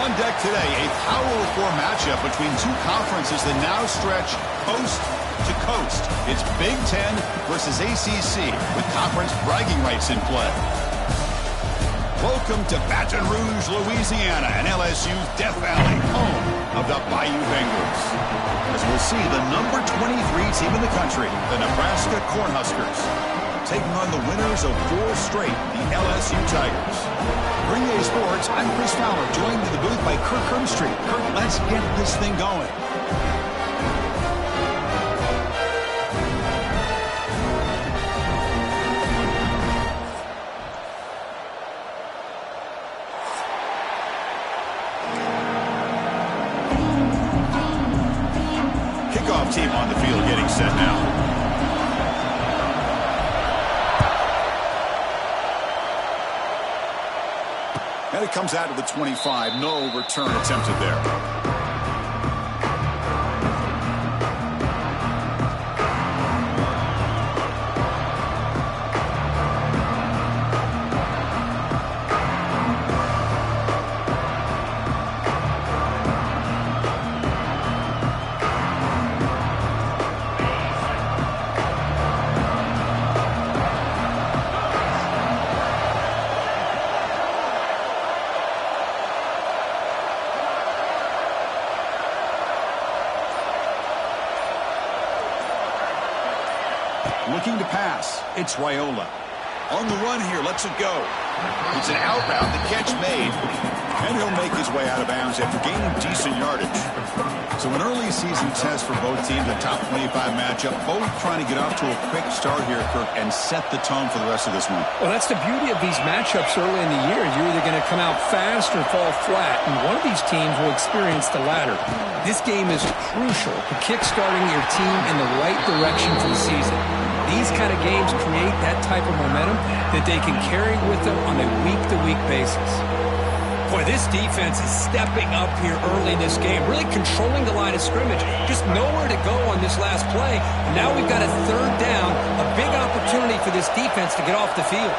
On deck today, a power-of-4 matchup between two conferences that now stretch coast to coast. It's Big Ten versus ACC with conference bragging rights in play. Welcome to Baton Rouge, Louisiana, and LSU's Death Valley, home of the Bayou Bengals. As we'll see, the number 23 team in the country, the Nebraska Cornhuskers, taking on the winners of 4 straight, the LSU Tigers. Green Bay Sports, I'm Chris Fowler, joined in the booth by Kirk Herbstreit. Kirk, let's get this thing going. Kickoff team on the field getting set now. And it comes out to the 25. No return attempted there. Looking to pass. It's Raiola. On the run here. Lets it go. It's an out route. The catch made. And he'll make his way out of bounds after gaining decent yardage. So an early season test for both teams, a top 25 matchup. Both trying to get off to a quick start here, Kirk, and set the tone for the rest of this one. Well, that's the beauty of these matchups early in the year. You're either going to come out fast or fall flat, and one of these teams will experience the latter. This game is crucial to kickstarting your team in the right direction for the season. These kind of games create that type of momentum that they can carry with them on a week-to-week basis. Boy, this defense is stepping up here early in this game, really controlling the line of scrimmage. Just nowhere to go on this last play. And now we've got a third down, a big opportunity for this defense to get off the field.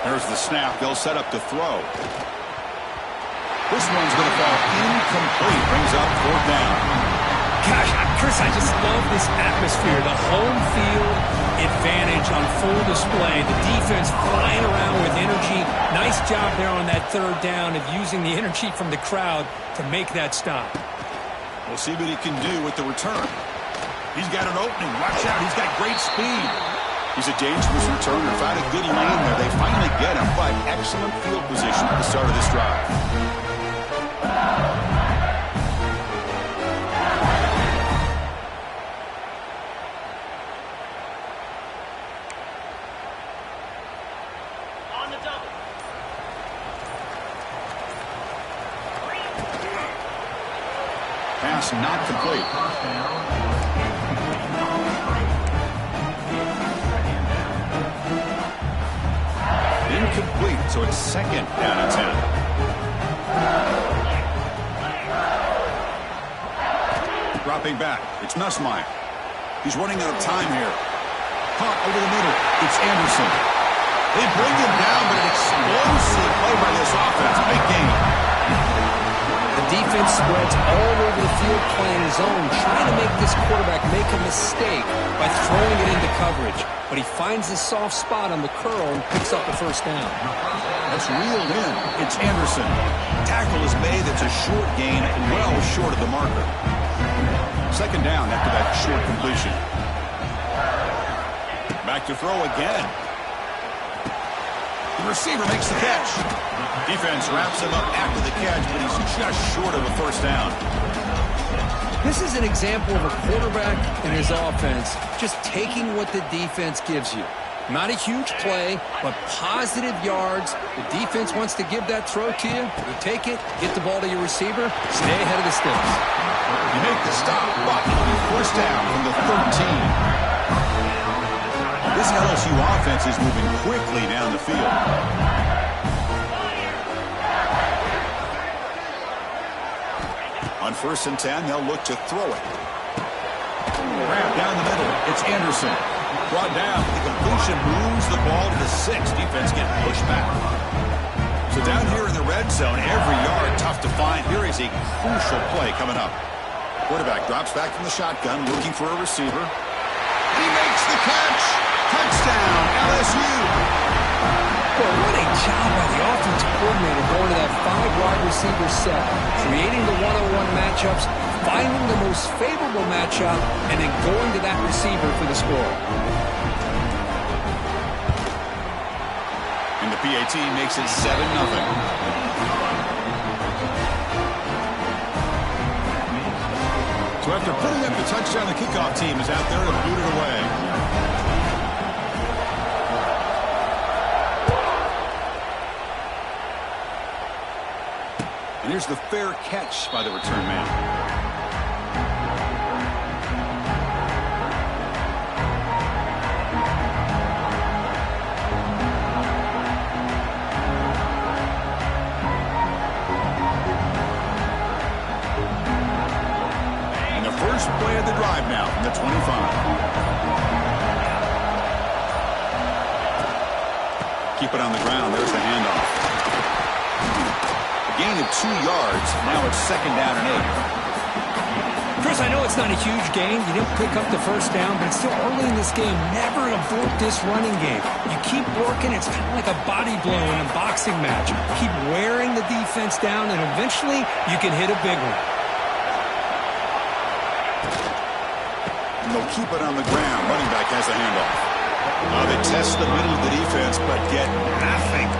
There's the snap. They'll set up to throw. This one's going to fall incomplete. Brings up 4th down. Gosh, Chris, I just love this atmosphere. The home field advantage on full display. The defense flying around with energy. Nice job there on that 3rd down of using the energy from the crowd to make that stop. We'll see what he can do with the return. He's got an opening. Watch out. He's got great speed. He's a dangerous returner. Found a good lane there. They finally get him, but excellent field position at the start of this drive. Pass not complete. Incomplete, so it's 2nd down and 10. Dropping back, it's Nussmeier. He's running out of time here. Caught over the middle, it's Anderson. They bring him down, but an explosive play by this offense. Big game. The defense spreads all over the field playing zone, trying to make this quarterback make a mistake by throwing it into coverage. But he finds the soft spot on the curl and picks up the 1st down. That's reeled in. It's Anderson. Tackle is made. It's a short gain, well short of the marker. 2nd down after that short completion. Back to throw again. The receiver makes the catch. Defense wraps him up after the catch, but he's just short of a 1st down. This is an example of a quarterback and his offense just taking what the defense gives you. Not a huge play, but positive yards. The defense wants to give that throw to you. You take it, get the ball to your receiver, stay ahead of the sticks. You make the stop, but 1st down from the 13. This LSU offense is moving quickly down the field. On 1st and 10, they'll look to throw it. Grab down the middle. It's Anderson. Brought down. The completion moves the ball to the 6. Defense getting pushed back. So down here in the red zone, every yard tough to find. Here is a crucial play coming up. Quarterback drops back from the shotgun, looking for a receiver. He makes the catch. Touchdown, LSU. Well, what a job by the offensive coordinator going to that 5-wide receiver set, creating the one-on-one matchups, finding the most favorable matchup, and then going to that receiver for the score. And the PAT makes it 7-0. So after putting up the touchdown, the kickoff team is out there to boot it away. And here's the fair catch by the return man. First play of the drive now from the 25. Keep it on the ground. There's the handoff. A gain of 2 yards. Now it's 2nd down and 8. Chris, I know it's not a huge gain. You didn't pick up the first down, but it's still early in this game. Never abort this running game. You keep working. It's kind of like a body blow in a boxing match. Keep wearing the defense down, and eventually you can hit a big one. They'll keep it on the ground. Running back has a handoff. They test the middle of the defense, but get nothing.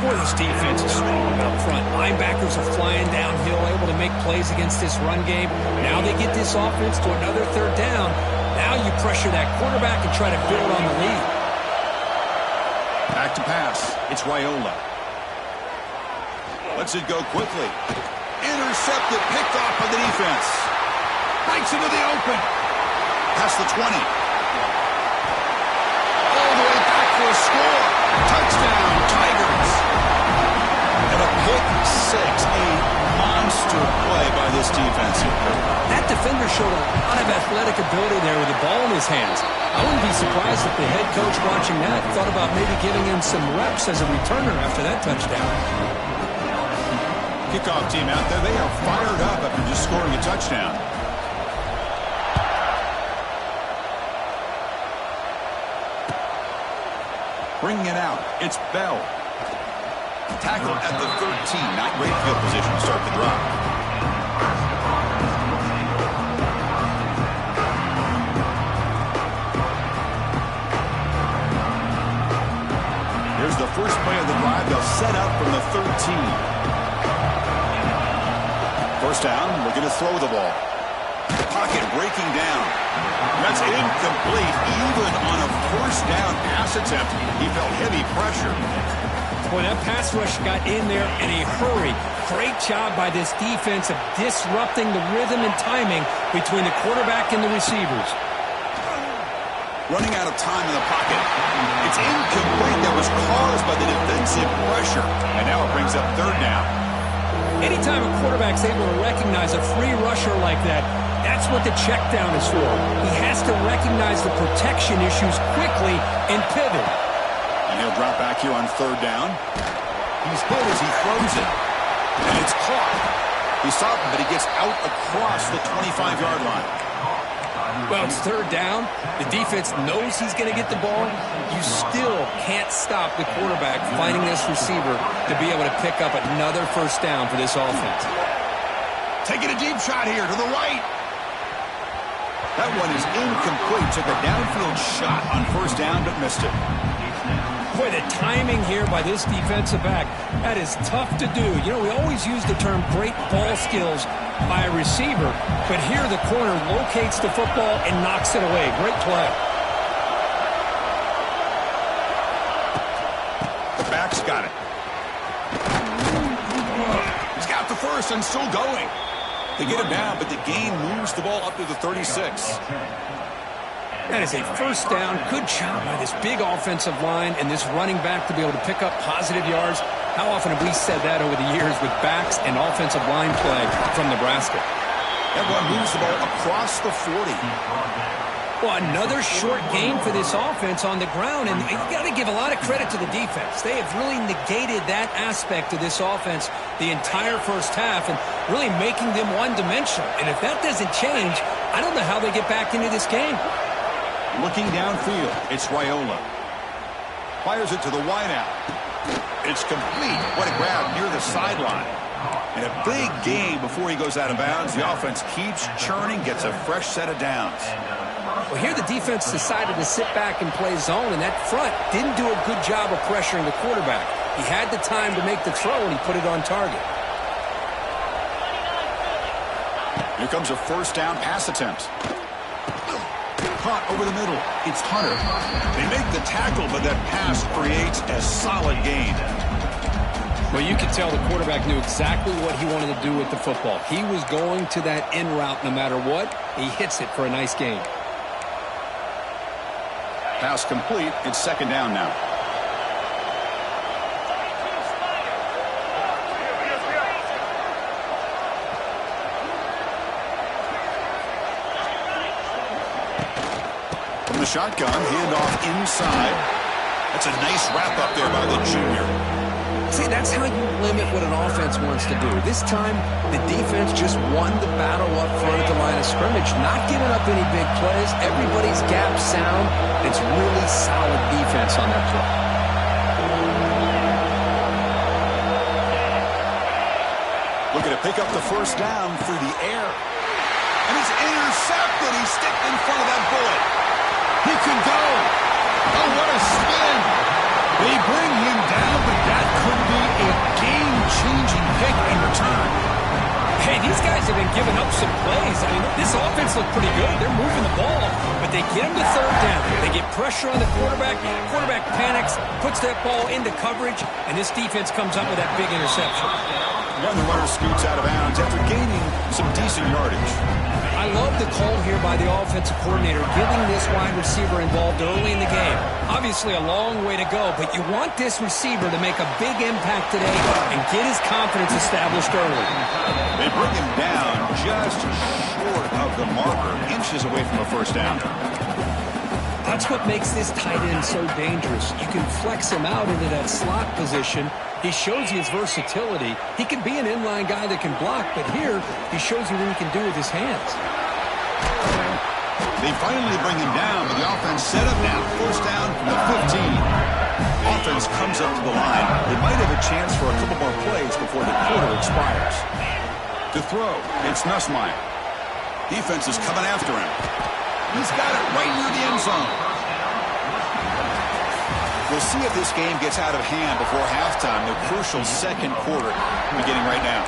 Boy, this defense is strong up front. Linebackers are flying downhill, able to make plays against this run game. Now they get this offense to another 3rd down. Now you pressure that quarterback and try to build on the lead. Back to pass. It's Raiola. Lets it go quickly. Intercepted, picked off by the defense. Breaks into the open. Past the 20. All the way back for a score. Touchdown, Tigers. And a pick 6. A monster play by this defense. That defender showed a lot of athletic ability there with the ball in his hands. I wouldn't be surprised if the head coach watching that thought about maybe giving him some reps as a returner after that touchdown. Kickoff team out there. They are fired up after just scoring a touchdown. Bringing it out, it's Bell. Tackled at the 13. Not great field position to start the drive. Here's the first play of the drive. They'll set up from the 13. First down, we're going to throw the ball. The pocket breaking down. That's incomplete. Even on a first down pass attempt, he felt heavy pressure. Boy, that pass rush got in there in a hurry. Great job by this defense of disrupting the rhythm and timing between the quarterback and the receivers. Running out of time in the pocket. It's incomplete. That was caused by the defensive pressure. And now it brings up 3rd down. Anytime a quarterback's able to recognize a free rusher like that, that's what the check down is for. He has to recognize the protection issues quickly and pivot. And he'll drop back here on 3rd down. He's hit as he throws it. And it's caught. He stopped him, but he gets out across the 25-yard line. Well, it's 3rd down. The defense knows he's going to get the ball. You still can't stop the quarterback finding this receiver to be able to pick up another first down for this offense. Taking a deep shot here to the right. That one is incomplete. Took a downfield shot on first down, but missed it. Boy, the timing here by this defensive back, that is tough to do. You know, we always use the term great ball skills by a receiver, but here the corner locates the football and knocks it away. Great play. The back's got it. He's got the first and still going. They get him down, but the gain moves the ball up to the 36. That is a first down. Good job by this big offensive line and this running back to be able to pick up positive yards. How often have we said that over the years with backs and offensive line play from Nebraska? That one moves the ball across the 40. Well, another short gain for this offense on the ground, and you got to give a lot of credit to the defense. They have really negated that aspect of this offense the entire first half and really making them one-dimensional. And if that doesn't change, I don't know how they get back into this game. Looking downfield, it's Raiola. Fires it to the wideout. It's complete. What a grab near the sideline. And a big gain before he goes out of bounds. The offense keeps churning, gets a fresh set of downs. Well, here the defense decided to sit back and play zone, and that front didn't do a good job of pressuring the quarterback. He had the time to make the throw, and he put it on target. Here comes a first down pass attempt. Caught over the middle. It's Hunter. They make the tackle, but that pass creates a solid gain. Well, you could tell the quarterback knew exactly what he wanted to do with the football. He was going to that in route no matter what. He hits it for a nice gain. Pass complete. It's second down now. From the shotgun, handoff inside. That's a nice wrap up there by the junior. See, that's how you limit what an offense wants to do. This time, the defense just won the battle up front at the line of scrimmage, not giving up any big plays. Everybody's gap sound. It's really solid defense on that play. Looking to pick up the first down through the air. And he's intercepted. He's sticked in front of that bullet. He can go. Oh, what a spin. They bring him down, but that could be a game-changing pick in return. Hey, these guys have been giving up some plays. I mean, this offense looked pretty good. They're moving the ball, but they get him to third down. They get pressure on the quarterback. Quarterback panics, puts that ball into coverage, and this defense comes up with that big interception. And the runner scoots out of bounds after gaining some decent yardage. I love the call here by the offensive coordinator, getting this wide receiver involved early in the game. Obviously a long way to go, but you want this receiver to make a big impact today and get his confidence established early. They bring him down just short of the marker, inches away from a first down. That's what makes this tight end so dangerous. You can flex him out into that slot position. He shows you his versatility. He can be an inline guy that can block, but here he shows you what he can do with his hands. They finally bring him down, but the offense set up now. First down from the 15. Offense comes up to the line. They might have a chance for a couple more plays before the quarter expires. To throw, it's Nussmeier. Defense is coming after him. He's got it right near the end zone. We'll see if this game gets out of hand before halftime, the crucial second quarter beginning right now.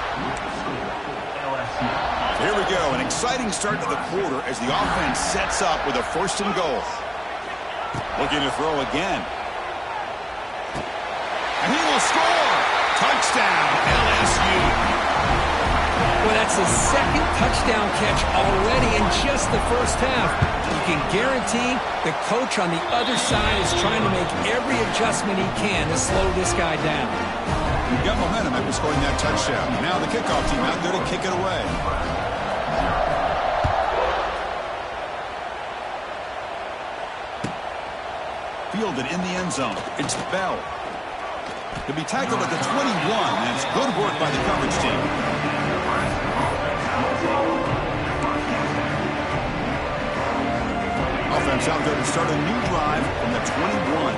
Here we go, an exciting start to the quarter as the offense sets up with a first and goal. Looking to throw again. And he will score! Touchdown, LSU! Well, that's his second touchdown catch already in just the first half. You can guarantee the coach on the other side is trying to make every adjustment he can to slow this guy down. You've got momentum after scoring that touchdown. Now the kickoff team out there to kick it away. Fielded in the end zone. It's Bell. He'll be tackled at the 21, and it's good work by the coverage team. Offense out there to start a new drive from the 21.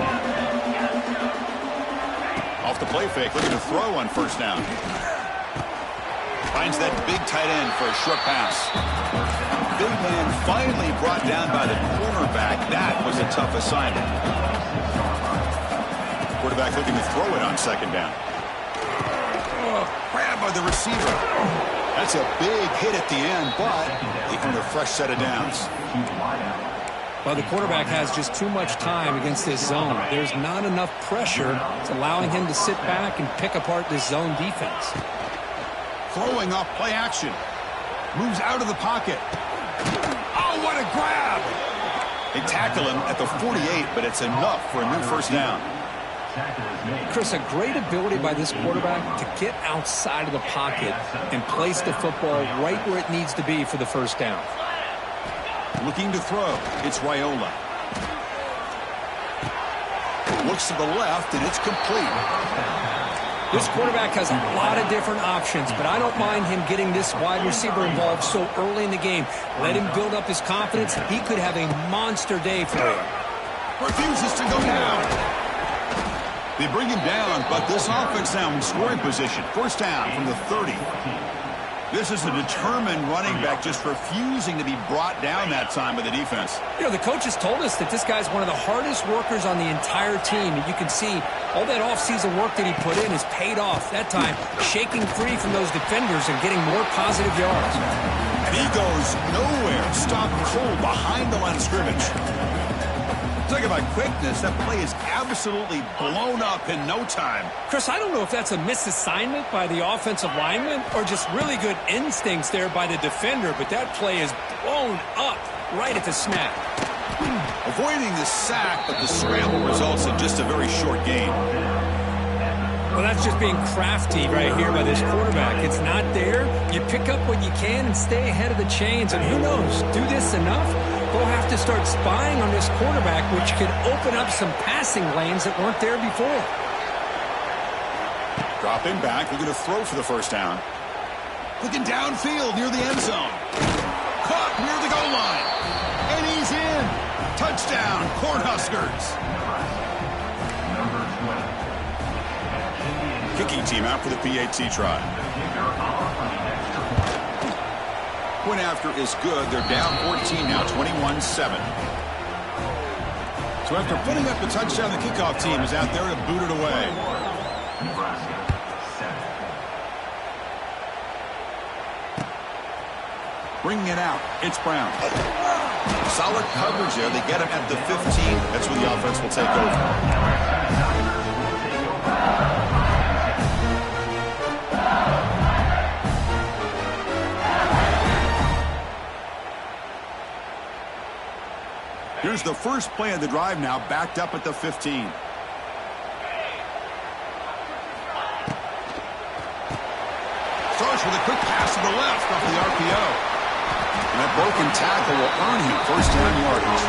Off the play fake, looking to throw on first down. Finds that big tight end for a short pass. Big man finally brought down by the cornerback. That was a tough assignment. Quarterback looking to throw it on second down. Oh, grab by the receiver. That's a big hit at the end, but they earn a fresh set of downs. Well, the quarterback has just too much time against this zone. There's not enough pressure. It's allowing him to sit back and pick apart this zone defense. Throwing off play action. Moves out of the pocket. Oh, what a grab! They tackle him at the 48, but it's enough for a new first down. Chris, a great ability by this quarterback to get outside of the pocket and place the football right where it needs to be for the first down. Looking to throw. It's Raiola. Looks to the left, and it's complete. This quarterback has a lot of different options, but I don't mind him getting this wide receiver involved so early in the game. Let him build up his confidence. He could have a monster day for him. Refuses to go down. They bring him down, but this offense now in scoring position. First down from the 30. This is a determined running back just refusing to be brought down that time by the defense. You know, the coaches told us that this guy's one of the hardest workers on the entire team. And you can see all that offseason work that he put in has paid off. That time, shaking free from those defenders and getting more positive yards. And he goes nowhere. Stopped cold behind the line of scrimmage. Talk about quickness. That play is absolutely blown up in no time. Chris, I don't know if that's a misassignment by the offensive lineman or just really good instincts there by the defender, but that play is blown up right at the snap. Avoiding the sack, but the scramble results in just a very short gain. Well, that's just being crafty right here by this quarterback. It's not there. You pick up what you can and stay ahead of the chains, and who knows, do this enough, they'll have to start spying on this quarterback, which could open up some passing lanes that weren't there before. Dropping back, looking to throw for the first down. Looking downfield near the end zone. Caught near the goal line. And he's in. Touchdown, Cornhuskers. Kicking team out for the PAT try. Point after is good. They're down 14 now, 21-7. So after putting up the touchdown, the kickoff team is out there to boot it away. Bringing it out, it's Brown. Solid coverage there. They get him at the 15. That's where the offense will take over. Here's the first play of the drive now, backed up at the 15. Starts with a quick pass to the left off the RPO. And that broken tackle will earn him first-down yardage.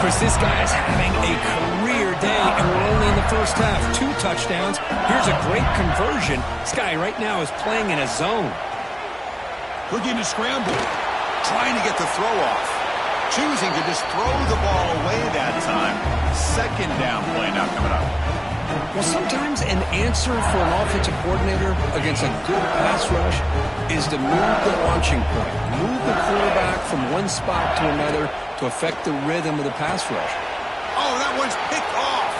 Chris, this guy is having a career day, and we're only in the first half. 2 touchdowns. Here's a great conversion. This guy right now is playing in a zone. Looking to scramble. Trying to get the throw off. Choosing to just throw the ball away that time. Second down play now coming up. Well, sometimes an answer for an offensive coordinator against a good pass rush is to move the launching point. Move the quarterback from one spot to another to affect the rhythm of the pass rush. Oh, that one's picked off.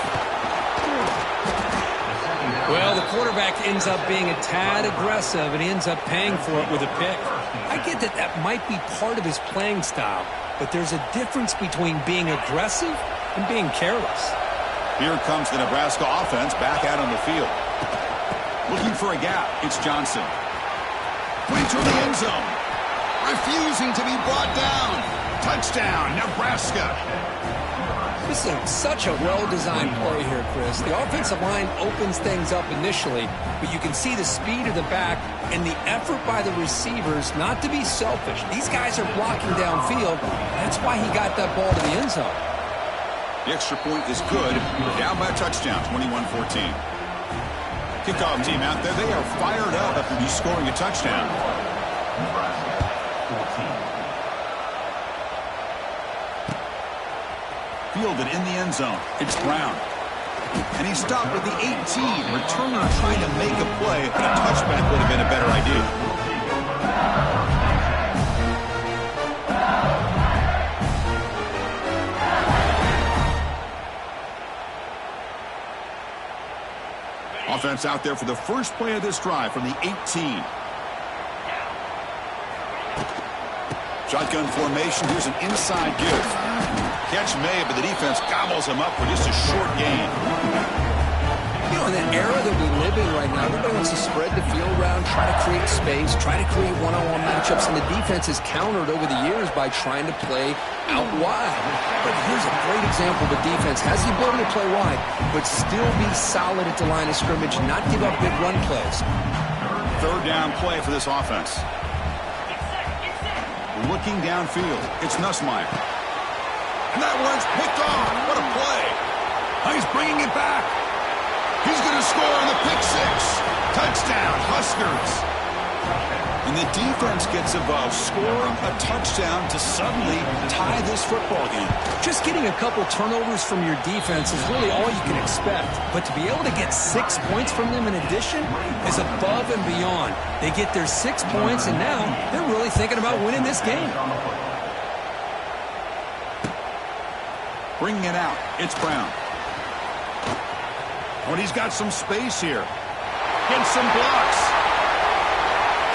Well, the quarterback ends up being a tad aggressive, and he ends up paying for it with a pick. I get that that might be part of his playing style, but there's a difference between being aggressive and being careless. Here comes the Nebraska offense back out on the field. Looking for a gap. It's Johnson. Way to the end zone. Refusing to be brought down. Touchdown, Nebraska. This is such a well-designed play here, Chris. The offensive line opens things up initially, but you can see the speed of the back and the effort by the receivers not to be selfish. These guys are blocking downfield. That's why he got that ball to the end zone. The extra point is good. We're down by a touchdown, 21-14. Kickoff team out there. They are fired up after just scoring a touchdown. Fielded in the end zone. It's Brown. And he stopped at the 18. Returner trying to make a play, but a touchback would have been a better idea. Offense out there for the first play of this drive from the 18. Shotgun formation. Here's an inside give. Catch made, but the defense gobbles him up for just a short gain. You know, in the era that we live in right now, everybody wants to spread the field around, try to create space, try to create one-on-one matchups, and the defense is countered over the years by trying to play out wide. But here's a great example. The defense has the ability to play wide, but still be solid at the line of scrimmage, not give up big run plays. Third down play for this offense. Looking downfield, it's Nussmeier. And that one's picked off. What a play. He's bringing it back. He's going to score on the pick six. Touchdown, Huskers. And the defense gets above, scoring a touchdown to suddenly tie this football game. Just getting a couple turnovers from your defense is really all you can expect. But to be able to get 6 points from them in addition is above and beyond. They get their 6 points, and now they're really thinking about winning this game. Bringing it out, it's Brown. When he's got some space here. Gets some blocks.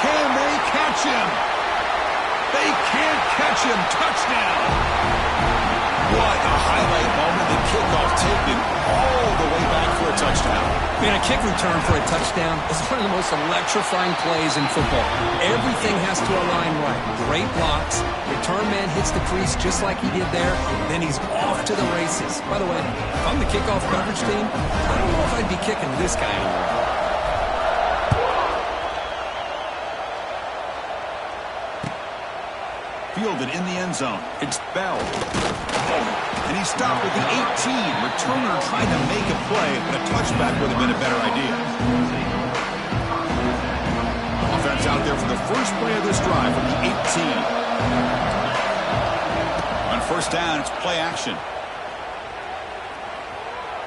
Can they catch him? They can't catch him. Touchdown. What a highlight moment. The kickoff taken all the way back for a touchdown. Man, a kick return for a touchdown is one of the most electrifying plays in football. Everything has to align right. Great blocks. Return man hits the crease just like he did there. Then he's off to the races. By the way, if I'm the kickoff coverage team, I don't know if I'd be kicking this guy anymore. Fielded in the end zone. It's Bell. And he stopped with the 18. Returner trying to make a play, but a touchback would have been a better idea. Offense out there for the first play of this drive from the 18. On first down, it's play action.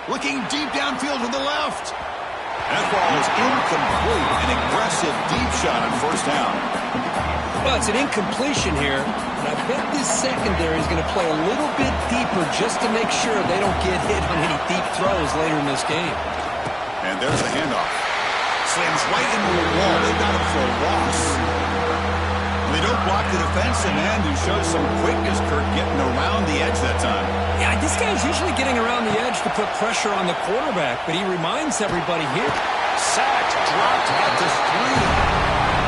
Looking deep downfield to the left. That ball is incomplete. An aggressive deep shot on first down. Well, it's an incompletion here, but I bet this secondary is going to play a little bit deeper just to make sure they don't get hit on any deep throws later in this game. And there's the handoff. Slams right into the wall. They've got him for a loss. They don't block the defensive end, who shows some quickness, Kirk, getting around the edge that time. Yeah, this guy's usually getting around the edge to put pressure on the quarterback, but he reminds everybody here. Sacked, dropped at the 3.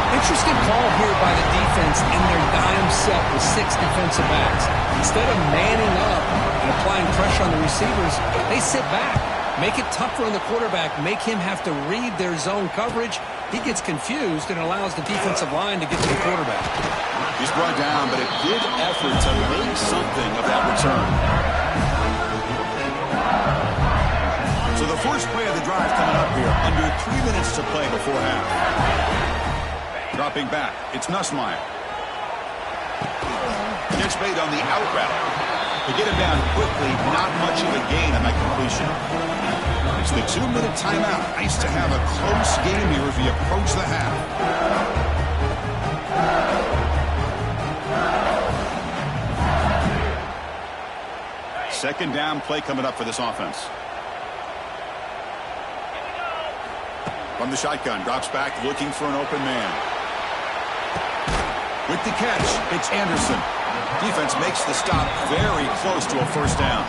Interesting call here by the defense in their dime set with 6 defensive backs. Instead of manning up and applying pressure on the receivers, they sit back, make it tougher on the quarterback, make him have to read their zone coverage. He gets confused and allows the defensive line to get to the quarterback. He's brought down, but a good effort to make something of that return. So the first play of the drive coming up here, under 3 minutes to play before half. Dropping back, it's Nussmeier. Gets made on the out route. They get him down quickly, not much of a gain on that completion. It's the 2-minute timeout. Nice to have a close game here as we approach the half. Second down play coming up for this offense. From the shotgun, drops back, looking for an open man. With the catch, it's Anderson. Defense makes the stop very close to a first down.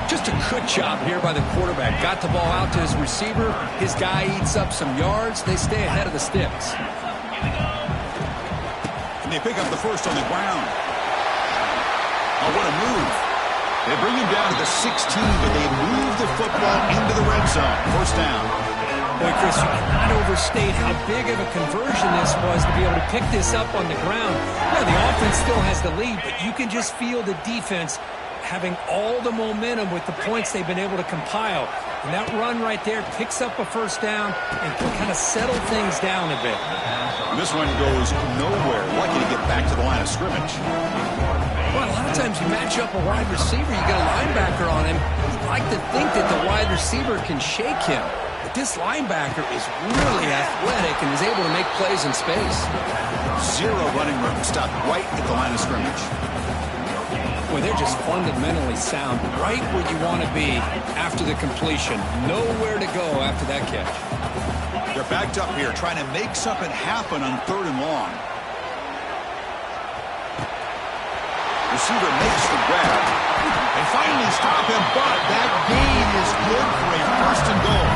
Just a good job here by the quarterback. Got the ball out to his receiver. His guy eats up some yards. They stay ahead of the sticks. And they pick up the first on the ground. Oh, what a move. They bring him down to the 16, but they move the football into the red zone. First down. Boy, Chris, you cannot overstate how big of a conversion this was to be able to pick this up on the ground. Yeah, the offense still has the lead, but you can just feel the defense having all the momentum with the points they've been able to compile. And that run right there picks up a first down and can kind of settle things down a bit. This one goes nowhere. Lucky to get back to the line of scrimmage. Well, a lot of times you match up a wide receiver, you get a linebacker on him. You'd like to think that the wide receiver can shake him. But this linebacker is really athletic and is able to make plays in space. Zero running room. Stopped right at the line of scrimmage. Boy, they're just fundamentally sound, right where you want to be after the completion. Nowhere to go after that catch. They're backed up here, trying to make something happen on 3rd and long. Receiver makes the grab. And finally stop him, but that gain is good for a 1st and goal.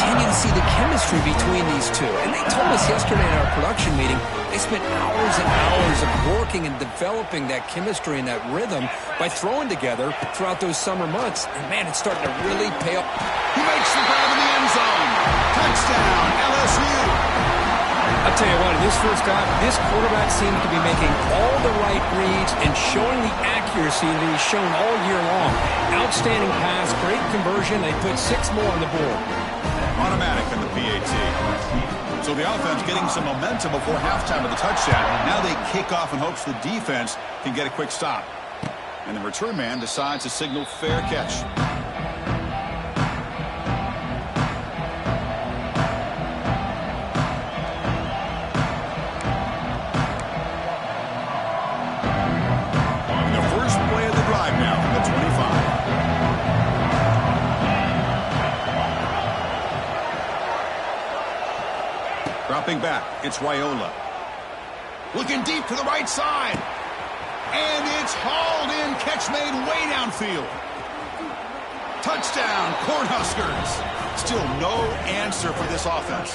continue to see the chemistry between these two. And they told us yesterday in our production meeting, they spent hours and hours of working and developing that chemistry and that rhythm by throwing together throughout those summer months. And, man, it's starting to really pay off. He makes the grab in the end zone. Touchdown, LSU. I'll tell you what, in this first half, this quarterback seems to be making all the right reads and showing the accuracy that he's shown all year long. Outstanding pass, great conversion. They put 6 more on the board. Automatic in the PAT. So the offense getting some momentum before halftime of the touchdown. Now they kick off in hopes the defense can get a quick stop. And the return man decides to signal fair catch. Dropping back, it's Raiola. Looking deep to the right side. And it's hauled in. Catch made way downfield. Touchdown, Cornhuskers. Still no answer for this offense.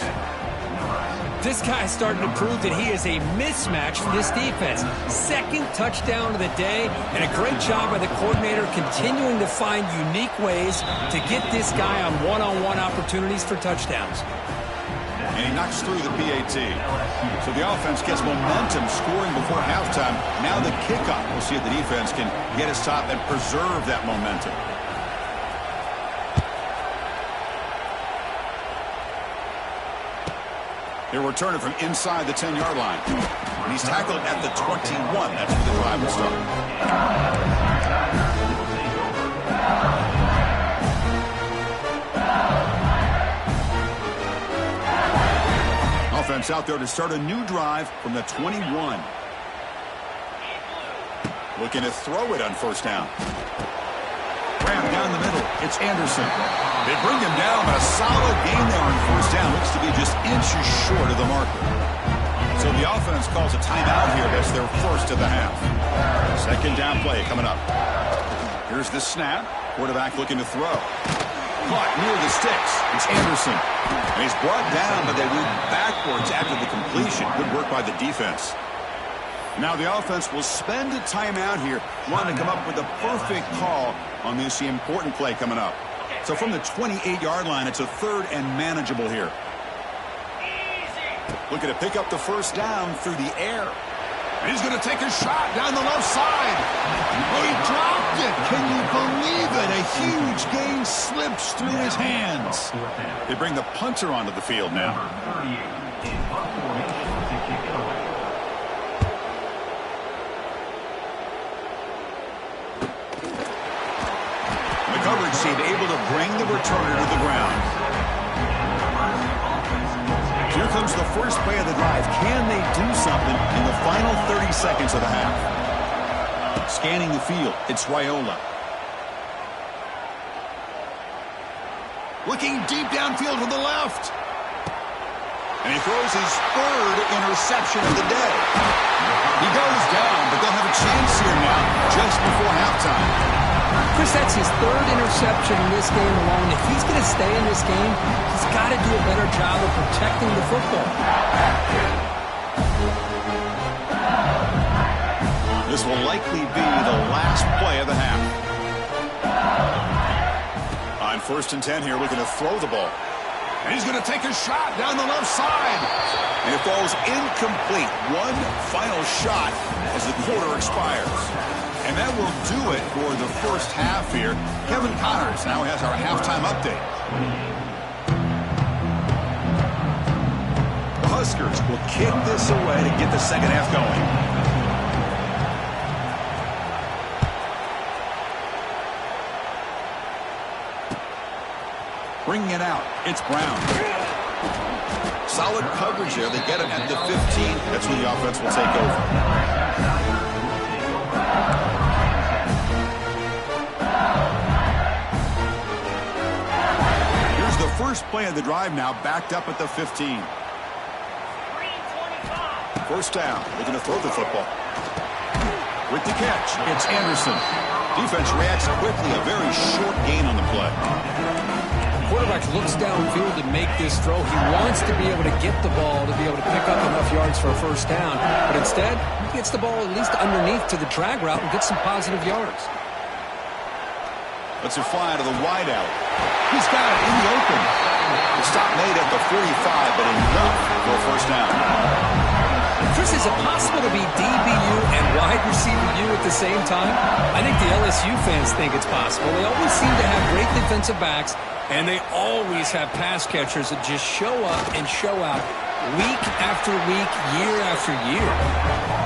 This guy's starting to prove that he is a mismatch for this defense. Second touchdown of the day, and a great job by the coordinator continuing to find unique ways to get this guy on one-on-one opportunities for touchdowns. And he knocks through the PAT. So the offense gets momentum scoring before halftime. Now the kickoff. We'll see if the defense can get his top and preserve that momentum. He'll return it from inside the 10-yard line. And he's tackled at the 21. That's where the drive will start. Offense out there to start a new drive from the 21. Looking to throw it on first down. Ram down the middle. It's Anderson. They bring him down, but a solid game there on first down. Looks to be just inches short of the marker. So the offense calls a timeout here. That's their first of the half. Second down play coming up. Here's the snap. Quarterback looking to throw. Caught near the sticks. It's Anderson. And he's brought down, but they move backwards after the completion. Good work by the defense. Now the offense will spend a timeout here, wanting to come up with a perfect call on this important play coming up. So from the 28-yard line, it's a third and manageable here. Looking to pick up the first down through the air. And he's going to take a shot down the left side. Oh, he dropped it. Can you believe it? A huge gain slips through his hands. They bring the punter onto the field now. The coverage team able to bring the returner to the ground. Here comes the first play of the drive. Can they do something in the final 30 seconds of the half? Scanning the field, it's Raiola. Looking deep downfield to the left. And he throws his third interception of the day. He goes down, but they'll have a chance here now just before halftime. Chris, that's his third interception in this game alone. If he's going to stay in this game, he's got to do a better job of protecting the football. This will likely be the last play of the half. On first and 10 here, looking to throw the ball. And he's going to take a shot down the left side. And it falls incomplete. One final shot as the quarter expires. And that will do it for the first half here. Kevin Connors now has our halftime update. The Huskers will kick this away to get the second half going. Bringing it out, it's Brown. Solid coverage there. They get him at the 15. That's when the offense will take over. First play of the drive now, backed up at the 15. First down, looking to throw the football. With the catch, it's Anderson. Defense reacts quickly, a very short gain on the play. quarterback looks downfield to make this throw. He wants to be able to get the ball to be able to pick up enough yards for a first down. But instead, he gets the ball at least underneath to the drag route and gets some positive yards. Let's fly to the wideout. He's got it in the open. The stop made at the 45, but enough for a first down. Chris, is it possible to be DBU and wide receiver U at the same time? I think the LSU fans think it's possible. They always seem to have great defensive backs, and they always have pass catchers that just show up and show out week after week, year after year.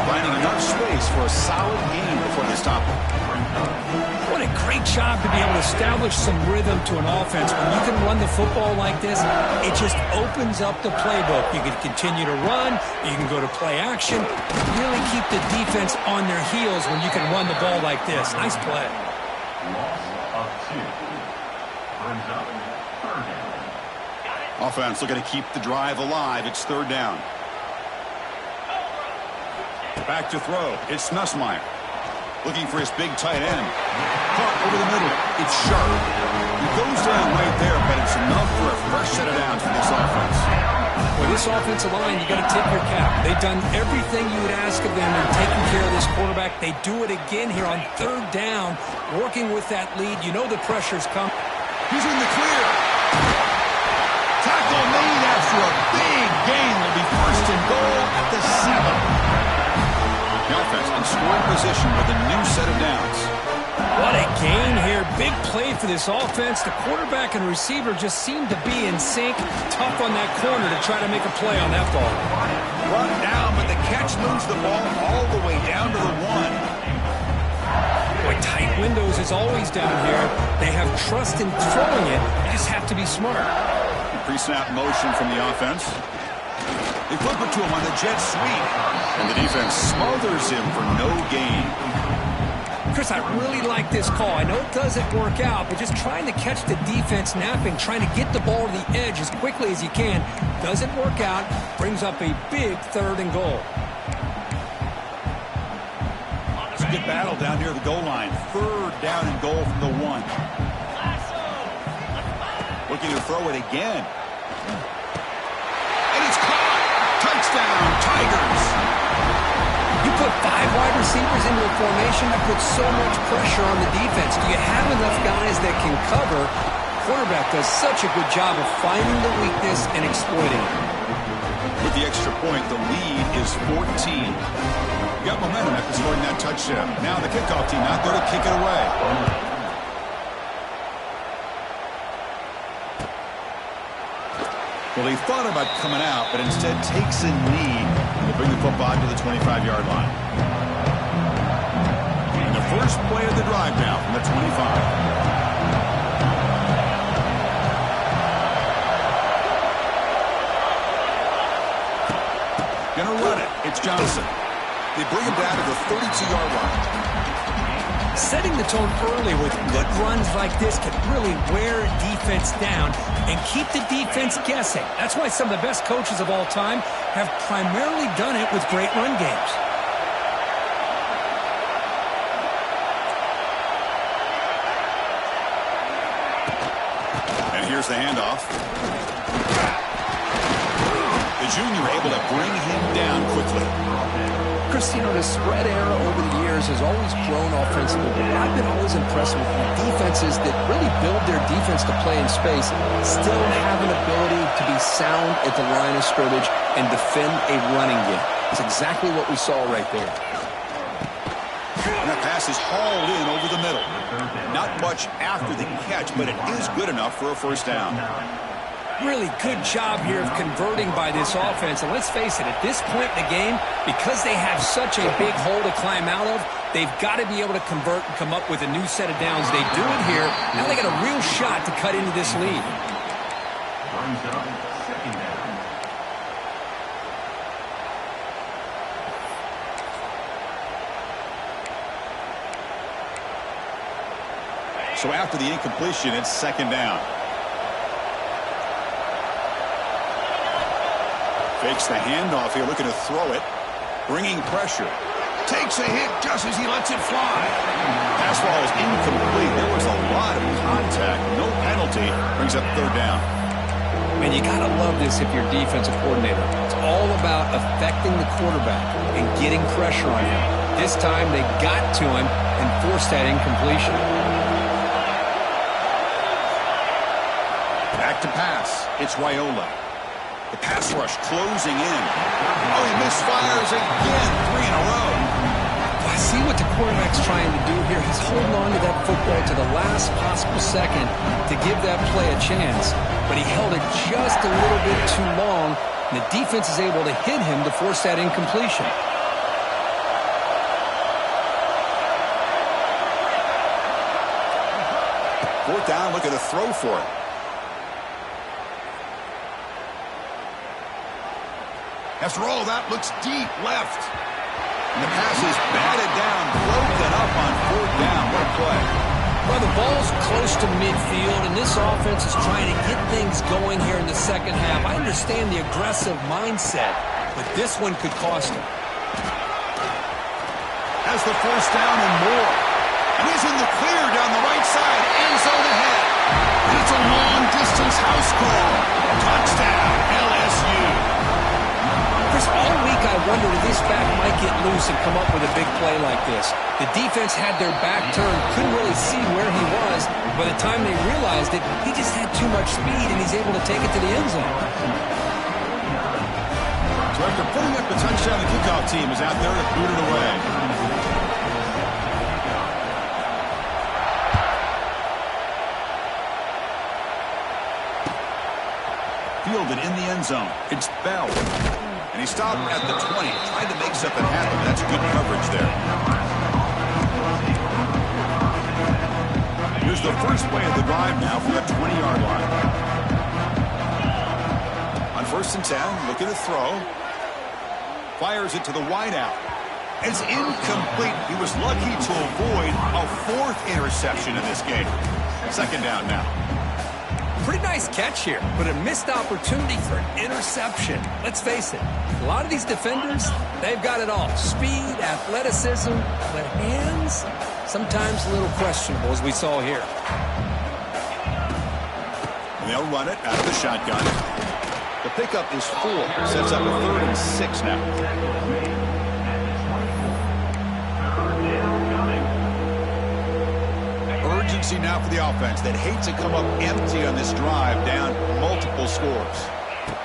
Finding enough space for a solid game before they stop him. What a great job to be able to establish some rhythm to an offense. When you can run the football like this, it just opens up the playbook. You can continue to run, you can go to play action, really keep the defense on their heels when you can run the ball like this. Nice play. Loss of 2. Brings up 3rd down. Offense looking to keep the drive alive. It's 3rd down. Back to throw. It's Nussmeier. Looking for his big tight end. Caught over the middle. It's sharp. He goes down right there, but it's enough for a fresh set of downs for this offense. With this offensive line, you got to tip your cap. They've done everything you would ask of them in taking care of this quarterback. They do it again here on 3rd down, working with that lead. You know the pressure's come. He's in the clear. Tackle made after a big gain. Will be 1st and goal at the 7. The offense in scoring position with a new set of downs. What a gain here. Big play for this offense. The quarterback and receiver just seem to be in sync. Tough on that corner to try to make a play on that ball. Run down, but the catch moves the ball all the way down to the 1. Boy, tight windows is always down here. They have trust in throwing it. They just have to be smart. Pre-snap motion from the offense. They flip it to him on the jet sweep. And the defense smothers him for no gain. Chris, I really like this call. I know it doesn't work out, but just trying to catch the defense napping, trying to get the ball to the edge as quickly as you can. Doesn't work out. Brings up a big 3rd and goal. It's a good battle down near the goal line. 3rd down and goal from the 1. Looking to throw it again. And it's caught. Touchdown, Tigers. You put 5 wide receivers into a formation that puts so much pressure on the defense. Do you have enough guys that can cover? Quarterback does such a good job of finding the weakness and exploiting it. With the extra point, the lead is 14. You got momentum after scoring that touchdown. Now the kickoff team out there to kick it away. Well, he thought about coming out, but instead takes a knee to bring the football to the 25-yard line. And the first play of the drive now from the 25. Gonna run it. It's Johnson. They bring him down to the 32-yard line. Setting the tone early with good runs like this can really wear a defense down and keep the defense guessing. That's why some of the best coaches of all time have primarily done it with great run games. And here's the handoff. The junior able to bring him down quickly. Chris, you know, the spread era over the years has always grown offensively, but I've been always impressed with defenses that really build their defense to play in space, still have an ability to be sound at the line of scrimmage and defend a running game. It's exactly what we saw right there. And that pass is hauled in over the middle. Not much after the catch, but it is good enough for a first down. Really good job here of converting by this offense. And let's face it, at this point in the game, because they have such a big hole to climb out of, they've got to be able to convert and come up with a new set of downs. They do it here. Now they got a real shot to cut into this lead. Brings up 2nd down. So after the incompletion, it's 2nd down. Fakes the handoff here, looking to throw it. Bringing pressure. Takes a hit just as he lets it fly. Pass ball is incomplete. There was a lot of contact. No penalty. penalty. Brings up third down. Man, you got to love this if you're a defensive coordinator. It's all about affecting the quarterback and getting pressure on him. This time they got to him and forced that incompletion. Back to pass. It's Raiola. The pass rush closing in. Oh, he misfires again. 3 in a row. Well, I see what the quarterback's trying to do here. He's holding on to that football to the last possible second to give that play a chance. But he held it just a little bit too long, and the defense is able to hit him to force that incompletion. Fourth down, look at a throw for it. After all, that looks deep left. And the pass is batted down, broken up on fourth down. What a play. Well, the ball's close to midfield, and this offense is trying to get things going here in the second half. I understand the aggressive mindset, but this one could cost him. Has the first down and more. And he's in the clear down the right side. End zone ahead. And it's a long-distance house call. Touchdown, LSU. Chris, all week I wondered if this back might get loose and come up with a big play like this. The defense had their back turned, couldn't really see where he was. By the time they realized it, he just had too much speed, and he's able to take it to the end zone. So after putting up the touchdown, the kickoff team is out there to boot it away. Fielded in the end zone. It's Bell. And he stopped at the 20, trying to make something happen. That's good coverage there. Here's the first play of the drive now from the 20-yard line. On 1st and 10, looking to throw. Fires it to the wideout. It's incomplete. He was lucky to avoid a 4th interception in this game. 2nd down now. Pretty nice catch here, but a missed opportunity for an interception. Let's face it, a lot of these defenders, they've got it all. Speed, athleticism, but hands, sometimes a little questionable, as we saw here. They'll run it out of the shotgun. The pickup is 4. Sets up a 3rd and 6 now. Urgency now for the offense that hates to come up empty on this drive, down multiple scores.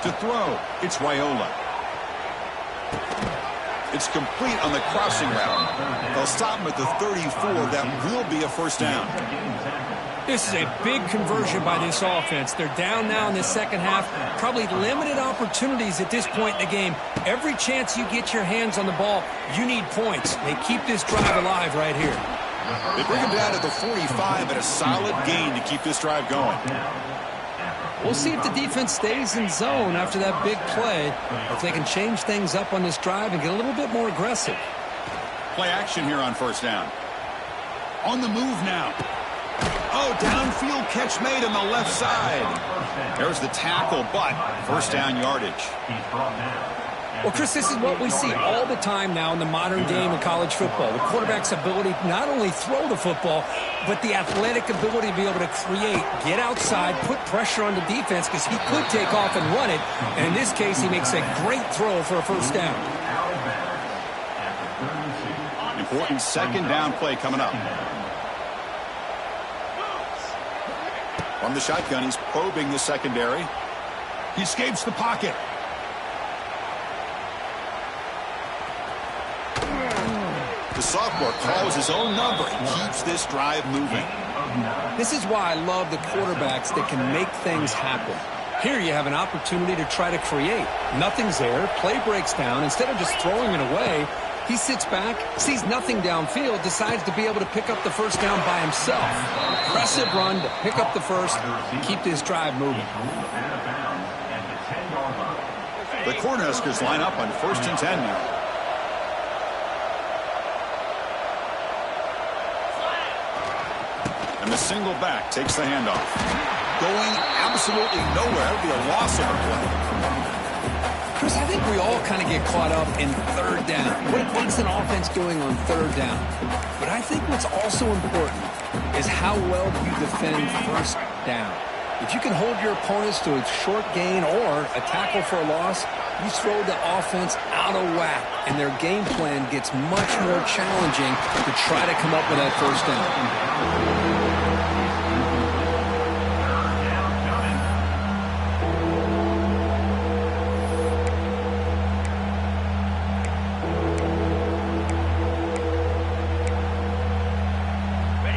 To throw, it's Raiola. It's complete on the crossing route. They'll stop him at the 34. That will be a 1st down. This is a big conversion by this offense. They're down now in the second half. Probably limited opportunities at this point in the game. Every chance you get your hands on the ball, you need points. They keep this drive alive right here. They bring him down to the 45 and a solid gain to keep this drive going. We'll see if the defense stays in zone after that big play, or if they can change things up on this drive and get a little bit more aggressive. Play action here on 1st down. On the move now. Oh, downfield catch made on the left side. There's the tackle, but 1st down yardage. Well, Chris, this is what we see all the time now in the modern game of college football. The quarterback's ability to not only throw the football, but the athletic ability to be able to create, get outside, put pressure on the defense, because he could take off and run it. And in this case, he makes a great throw for a 1st down. Important 2nd down play coming up. From the shotgun, he's probing the secondary. He escapes the pocket. The sophomore calls his own number and keeps this drive moving. This is why I love the quarterbacks that can make things happen. Here you have an opportunity to try to create. Nothing's there. Play breaks down. Instead of just throwing it away, he sits back, sees nothing downfield, decides to be able to pick up the 1st down by himself. Aggressive run to pick up the 1st, keep this drive moving. The Cornhuskers line up on 1st and 10 now. And the single back takes the handoff. Going absolutely nowhere. It'll be a loss of a play. Chris, I think we all kind of get caught up in 3rd down. What's an offense doing on 3rd down? But I think what's also important is how well you defend 1st down. If you can hold your opponents to a short gain or a tackle for a loss, you throw the offense out of whack, and their game plan gets much more challenging to try to come up with that first down.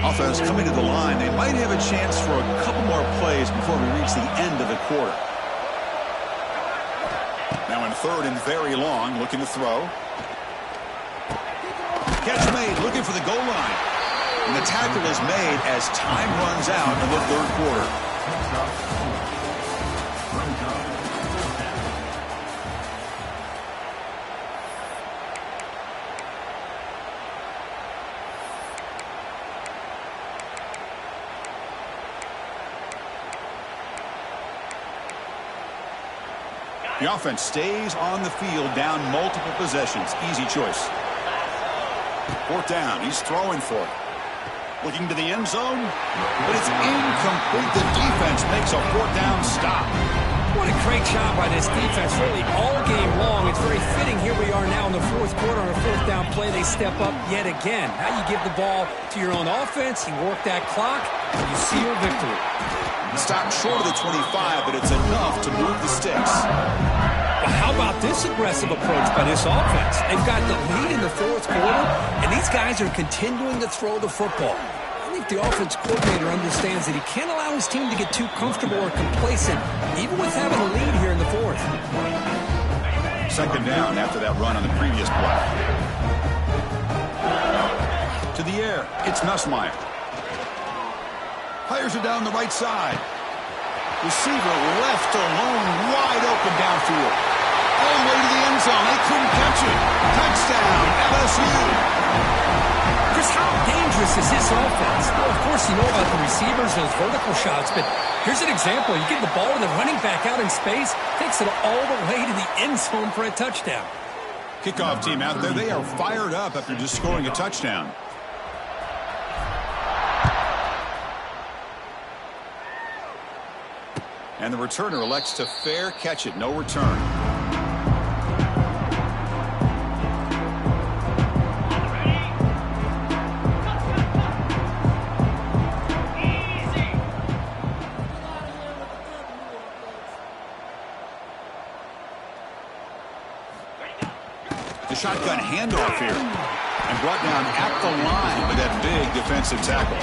Offense coming to the line. They might have a chance for a couple more plays before we reach the end of the quarter. Now in third and very long, looking to throw. Catch made, looking for the goal line. And the tackle is made as time runs out in the third quarter. The offense stays on the field down multiple possessions. Easy choice. Fourth down. He's throwing for it. Looking to the end zone, but it's incomplete. The defense makes a fourth down stop. What a great job by this defense, really all game long. It's very fitting. Here we are now in the fourth quarter on a fourth down play. They step up yet again. Now you give the ball to your own offense. You work that clock, and you seal victory. Stopped short of the 25, but it's enough to move the sticks. Well, how about this aggressive approach by this offense? They've got the lead in the fourth quarter, and these guys are continuing to throw the football. I think the offense coordinator understands that he can't allow his team to get too comfortable or complacent, even with having a lead here in the fourth. Second down after that run on the previous play. To the air, it's Nussmeier. Fires it down the right side. Receiver left alone, wide open downfield. All the way to the end zone. They couldn't catch it. Touchdown, LSU. Chris, how dangerous is this offense? Well, of course, you know about the receivers, those vertical shots, but here's an example. You give the ball to the running back out in space, takes it all the way to the end zone for a touchdown. Kickoff team out there, they are fired up after just scoring a touchdown. And the returner elects to fair catch it. No return. The shotgun handoff here. And brought down at the line with that big defensive tackle.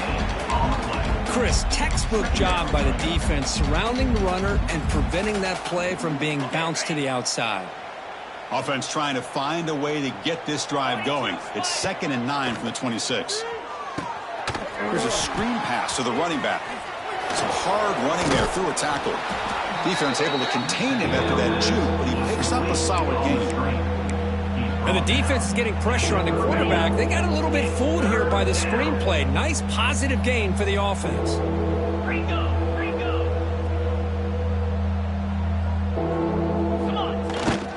Chris, textbook job by the defense surrounding the runner and preventing that play from being bounced to the outside. Offense trying to find a way to get this drive going. It's 2nd and 9 from the 26. Here's a screen pass to the running back. Some hard running there through a tackle. Defense able to contain him after that juke, but he picks up a solid gain. And the defense is getting pressure on the quarterback. They got a little bit fooled here by the screenplay. Nice positive gain for the offense.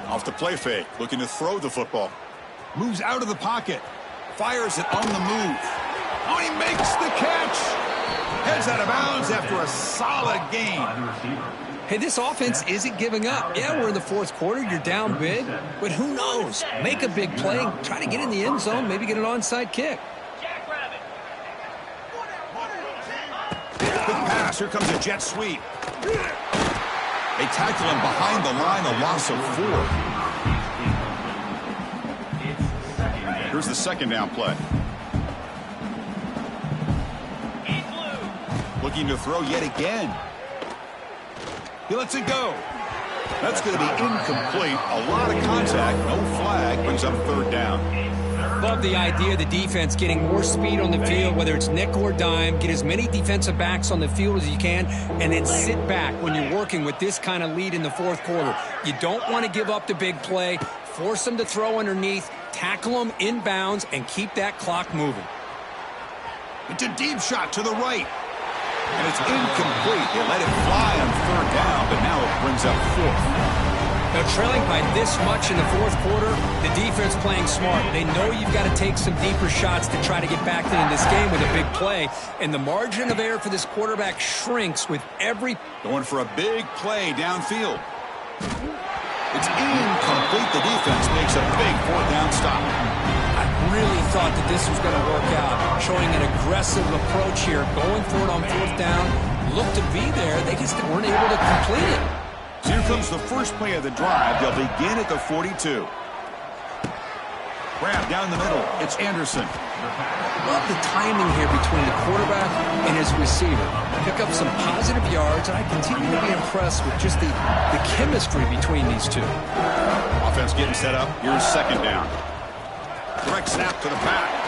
Off the play fake, looking to throw the football. Moves out of the pocket. Fires it on the move. Oh, he makes the catch. Heads out of bounds after a solid gain. Hey, this offense isn't giving up. Yeah, we're in the fourth quarter. You're down big. But who knows? Make a big play. Try to get in the end zone. Maybe get an onside kick. Big pass. Here comes a jet sweep. They tackle him behind the line. A loss of 4. Here's the second down play. Looking to throw yet again. He lets it go. That's going to be incomplete. A lot of contact. No flag. Brings up third down. Love the idea of the defense getting more speed on the field, whether it's nickel or dime. Get as many defensive backs on the field as you can, and then sit back when you're working with this kind of lead in the fourth quarter. You don't want to give up the big play. Force them to throw underneath. Tackle them inbounds, and keep that clock moving. It's a deep shot to the right. And it's incomplete. They let it fly on third down, but now it brings up 4th. They're trailing by this much in the fourth quarter. The defense playing smart. They know you've got to take some deeper shots to try to get back into this game with a big play. And the margin of error for this quarterback shrinks with every... Going for a big play downfield. It's incomplete. The defense makes a big fourth down stop. I really thought that this was going to work out. Showing an aggressive approach here. Going for it on fourth down. Looked to be there. They just weren't able to complete it. So here comes the first play of the drive. They'll begin at the 42. Grab down the middle. It's Anderson. Love the timing here between the quarterback and his receiver. Pick up some positive yards, and I continue to be impressed with just the chemistry between these two. Offense getting set up. Here's second down. Direct snap to the pack.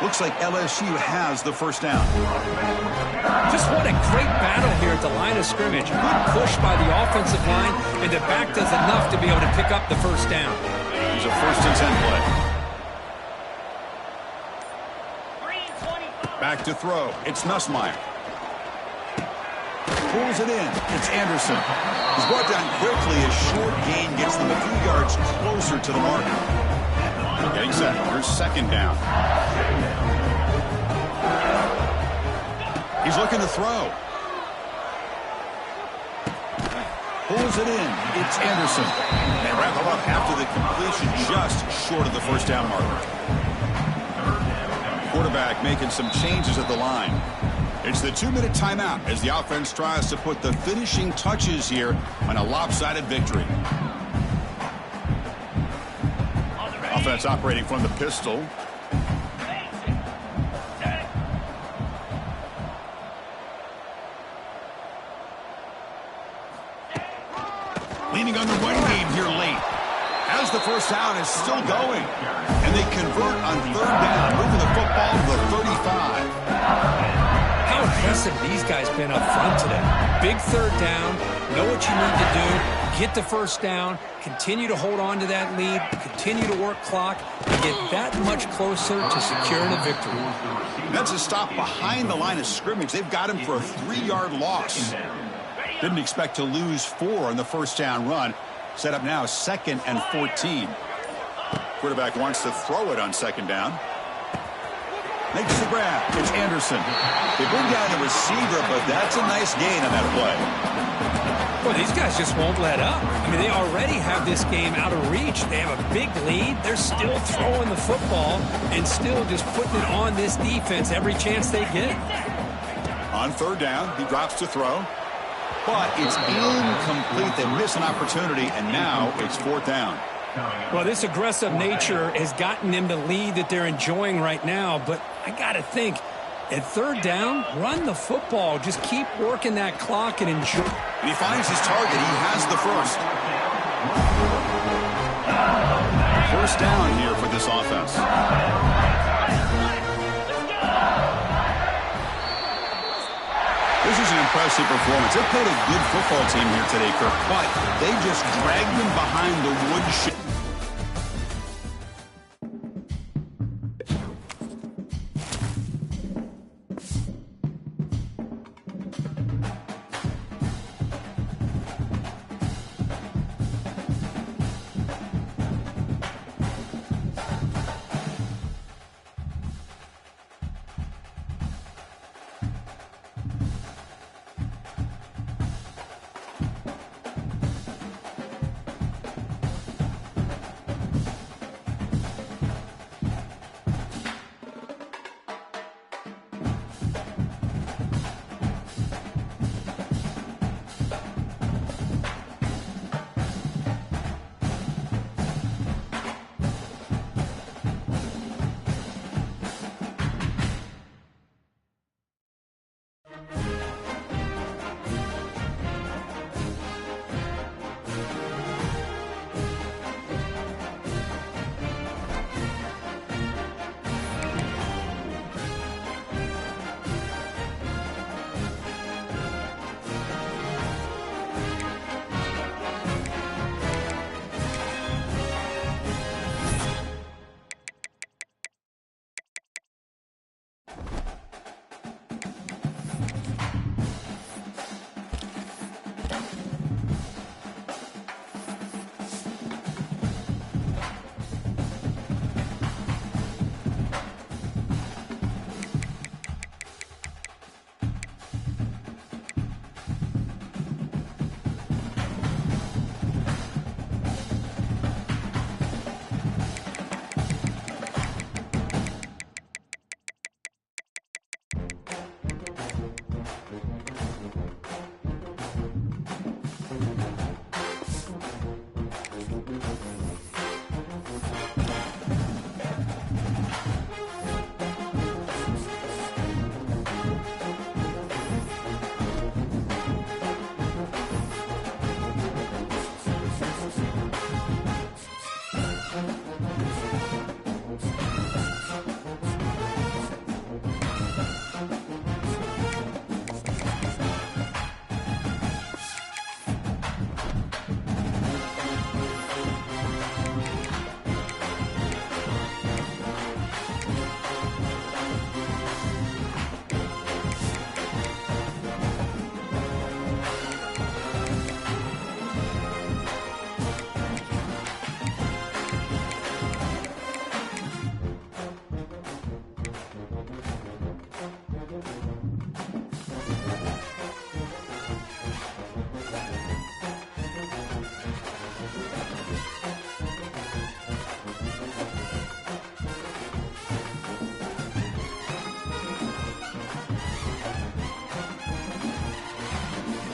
Looks like LSU has the first down. Just what a great battle here at the line of scrimmage. Good push by the offensive line, and the back does enough to be able to pick up the first down. Here's a 1st and 10 play. Back to throw. It's Nussmeier. Pulls it in. It's Anderson. He's brought down quickly. A short gain gets them a few yards closer to the marker. Getting set. Here's second down. He's looking to throw. Pulls it in. It's Anderson. They wrap him up after the completion, just short of the first down marker. Quarterback making some changes at the line. It's the 2-minute timeout as the offense tries to put the finishing touches here on a lopsided victory. Offense operating from the pistol. Leaning on the run game here late. As the first down is still going. And they convert on third down, moving the football to the 35. How impressive these guys been up front today. Big third down, know what you need to do, get the first down, continue to hold on to that lead, continue to work clock, and get that much closer to securing a victory. That's a stop behind the line of scrimmage. They've got him for a 3-yard loss. Didn't expect to lose 4 on the first down run. Set up now 2nd and 14. Quarterback wants to throw it on second down. Makes the grab. It's Anderson. They bring down the receiver, but that's a nice gain on that play. Well, these guys just won't let up. I mean, they already have this game out of reach. They have a big lead. They're still throwing the football and still just putting it on this defense every chance they get. On third down, he drops to throw. But it's incomplete. They miss an opportunity, and now it's fourth down. Well, this aggressive nature has gotten them the lead that they're enjoying right now. But I got to think, at third down, run the football. Just keep working that clock and enjoy. And he finds his target. He has the first. First down here for this offense. This is an impressive performance. They played a good football team here today, Kirk, but they just dragged them behind the woodshed.